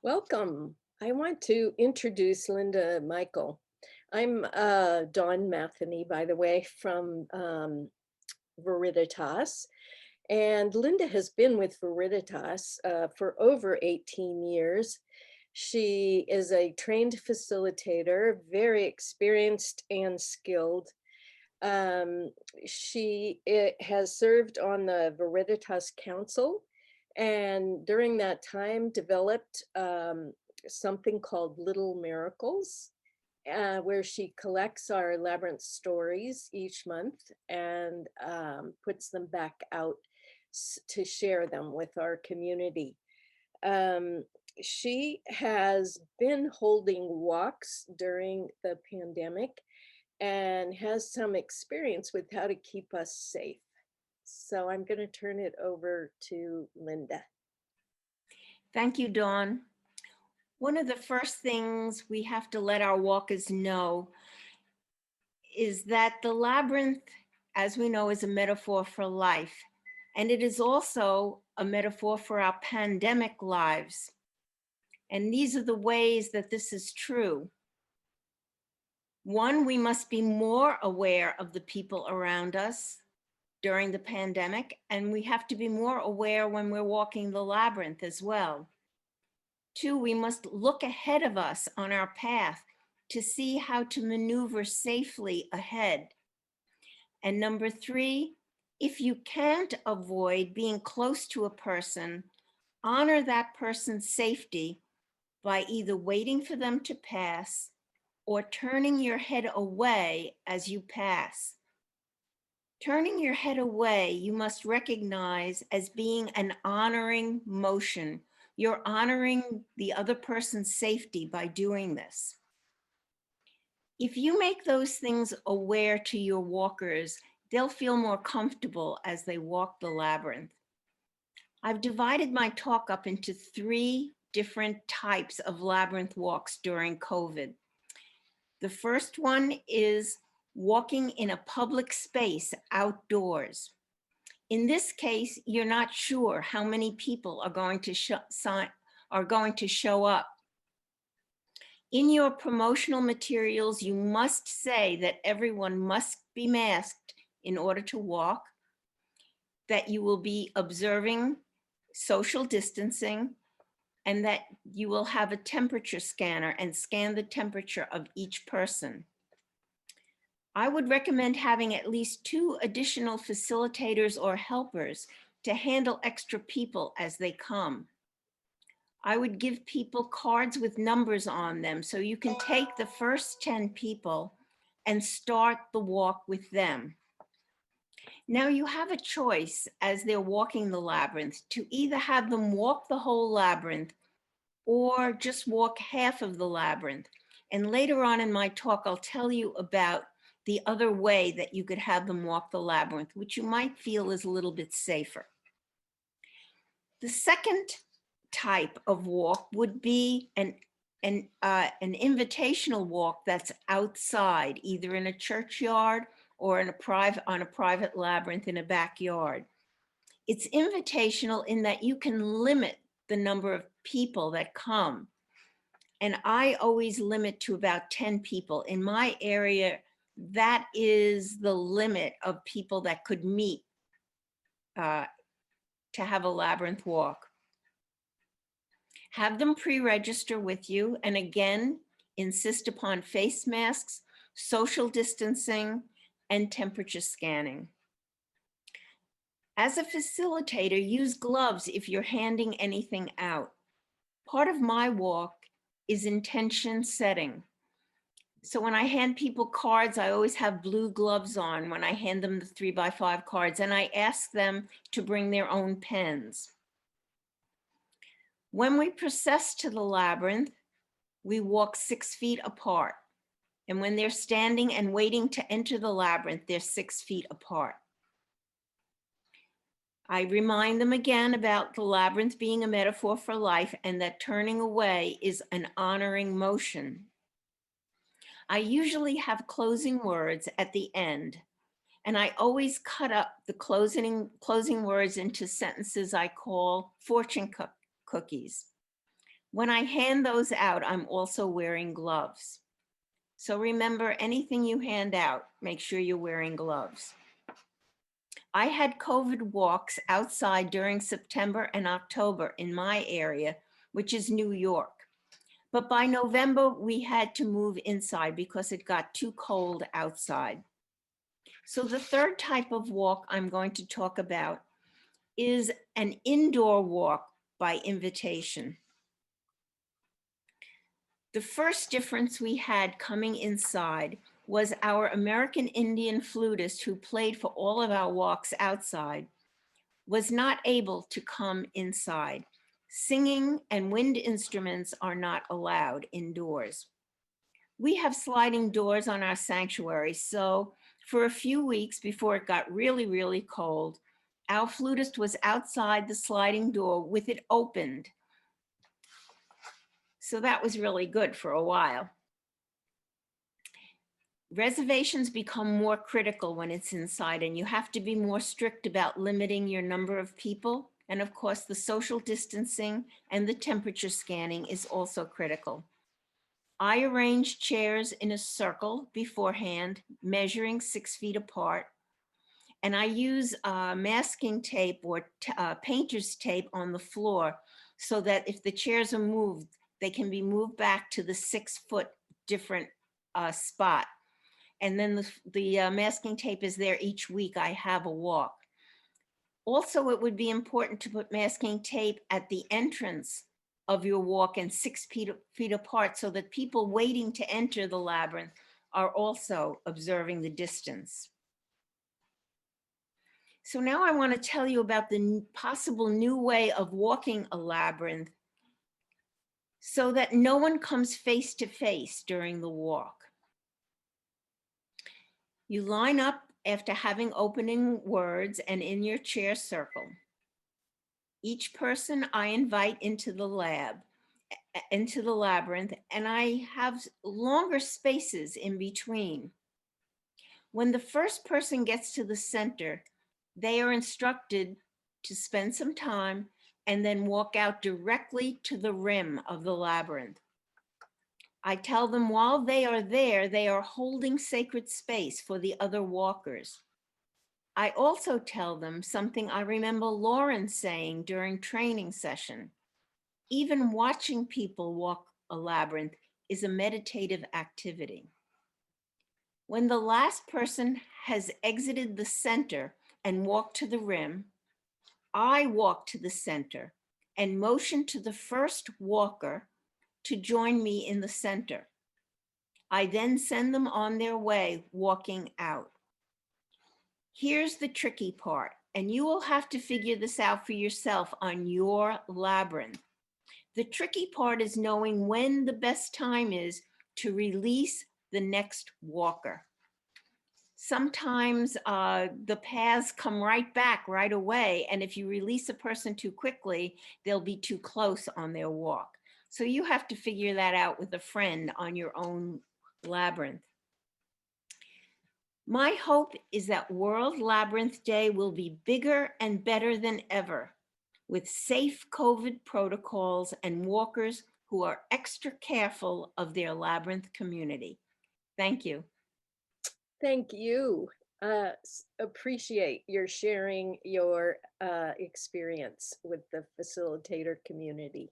Welcome. I want to introduce Linda Michael. I'm Dawn Matheny, by the way, from Veriditas. And Linda has been with Veriditas for over 18 years. She is a trained facilitator, very experienced and skilled. Um, she has served on the Veriditas Council, and during that time developed something called Little Miracles, where she collects our Labyrinth stories each month and puts them back out to share them with our community. Um, she has been holding walks during the pandemic and has some experience with how to keep us safe. So I'm going to turn it over to Linda. Thank you, Dawn. One of the first things we have to let our walkers know is that the labyrinth, as we know, is a metaphor for life. And it is also a metaphor for our pandemic lives. And these are the ways that this is true. One, we must be more aware of the people around us during the pandemic, and we have to be more aware when we're walking the labyrinth as well. Two, we must look ahead of us on our path to see how to maneuver safely ahead. And number three, if you can't avoid being close to a person, honor that person's safety by either waiting for them to pass or turning your head away as you pass. Turning your head away, you must recognize as being an honoring motion. You're honoring the other person's safety by doing this. If you make those things aware to your walkers, they'll feel more comfortable as they walk the labyrinth. I've divided my talk up into three different types of labyrinth walks during COVID. The first one is walking in a public space outdoors. In this case, you're not sure how many people are going to show up. In your promotional materials, you must say that everyone must be masked in order to walk, that you will be observing social distancing, and that you will have a temperature scanner and scan the temperature of each person. I would recommend having at least 2 additional facilitators or helpers to handle extra people as they come. I would give people cards with numbers on them so you can take the first 10 people and start the walk with them. Now you have a choice as they're walking the labyrinth to either have them walk the whole labyrinth or just walk half of the labyrinth. And later on in my talk, I'll tell you about the other way that you could have them walk the labyrinth, which you might feel is a little bit safer. The second type of walk would be an invitational walk that's outside, either in a churchyard or on a private labyrinth in a backyard. It's invitational in that you can limit the number of people that come. And I always limit to about 10 people. In my area, that is the limit of people that could meet to have a labyrinth walk. Have them pre-register with you, and again, insist upon face masks, social distancing, and temperature scanning. As a facilitator, use gloves if you're handing anything out. Part of my walk is intention setting. So when I hand people cards, I always have blue gloves on when I hand them the 3x5 cards, and I ask them to bring their own pens. When we process to the labyrinth, we walk 6 feet apart. And when they're standing and waiting to enter the labyrinth, they're 6 feet apart. I remind them again about the labyrinth being a metaphor for life and that turning away is an honoring motion. I usually have closing words at the end, and I always cut up the closing words into sentences I call fortune cookies. When I hand those out, I'm also wearing gloves. So remember, anything you hand out, make sure you're wearing gloves. I had COVID walks outside during September and October in my area, which is New York. But by November, we had to move inside because it got too cold outside. So the third type of walk I'm going to talk about is an indoor walk by invitation. The first difference we had coming inside was our American Indian flutist, who played for all of our walks outside, was not able to come inside. Singing and wind instruments are not allowed indoors. We have sliding doors on our sanctuary, so for a few weeks before it got really, really cold, our flutist was outside the sliding door with it opened. So that was really good for a while. Reservations become more critical when it's inside, and you have to be more strict about limiting your number of people. And of course, the social distancing and the temperature scanning is also critical. I arrange chairs in a circle beforehand, measuring 6 feet apart. And I use masking tape or painter's tape on the floor so that if the chairs are moved, they can be moved back to the 6-foot different spot. And then the masking tape is there each week I have a walk. Also, it would be important to put masking tape at the entrance of your walk and 6 feet apart so that people waiting to enter the labyrinth are also observing the distance. So now I want to tell you about the possible new way of walking a labyrinth so that no one comes face to face during the walk. You line up after having opening words and in your chair circle. Each person I invite into the labyrinth, and I have longer spaces in between. When the first person gets to the center, they are instructed to spend some time and then walk out directly to the rim of the labyrinth. I tell them while they are there, they are holding sacred space for the other walkers. I also tell them something I remember Lauren saying during training session. Even watching people walk a labyrinth is a meditative activity. When the last person has exited the center and walked to the rim, I walk to the center and motion to the first walker to join me in the center. I then send them on their way, walking out. Here's the tricky part, and you will have to figure this out for yourself on your labyrinth. The tricky part is knowing when the best time is to release the next walker. Sometimes the paths come right back right away, and if you release a person too quickly, they'll be too close on their walk. So you have to figure that out with a friend on your own labyrinth. My hope is that World Labyrinth Day will be bigger and better than ever, with safe COVID protocols and walkers who are extra careful of their labyrinth community. Thank you. Thank you. Appreciate your sharing your experience with the facilitator community.